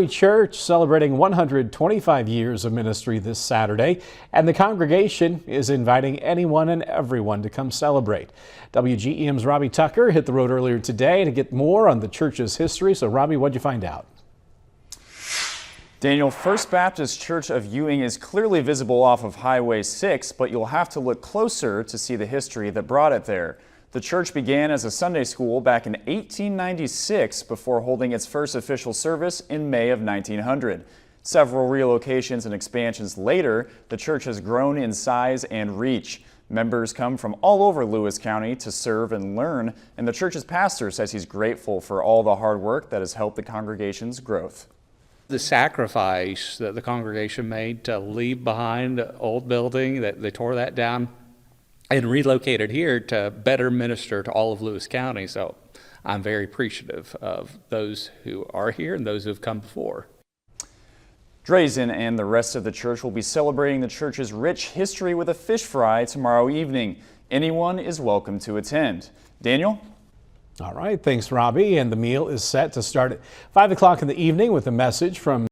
Church celebrating 125 years of ministry this Saturday, and the congregation is inviting anyone and everyone to come celebrate. WGEM's Robbie Tucker hit the road earlier today to get more on the church's history. So Robbie, what'd you find out? Daniel, First Baptist Church of Ewing is clearly visible off of Highway 6, but you'll have to look closer to see the history that brought it there. The church began as a Sunday school back in 1896 before holding its first official service in May of 1900. Several relocations and expansions later, the church has grown in size and reach. Members come from all over Lewis County to serve and learn, and the church's pastor says he's grateful for all the hard work that has helped the congregation's growth. The sacrifice that the congregation made to leave behind the old building, that they tore that down and relocated here to better minister to all of Lewis County. So I'm very appreciative of those who are here and those who have come before. Drazen and the rest of the church will be celebrating the church's rich history with a fish fry tomorrow evening. Anyone is welcome to attend. Daniel? All right, thanks, Robbie. And the meal is set to start at 5 o'clock in the evening with a message from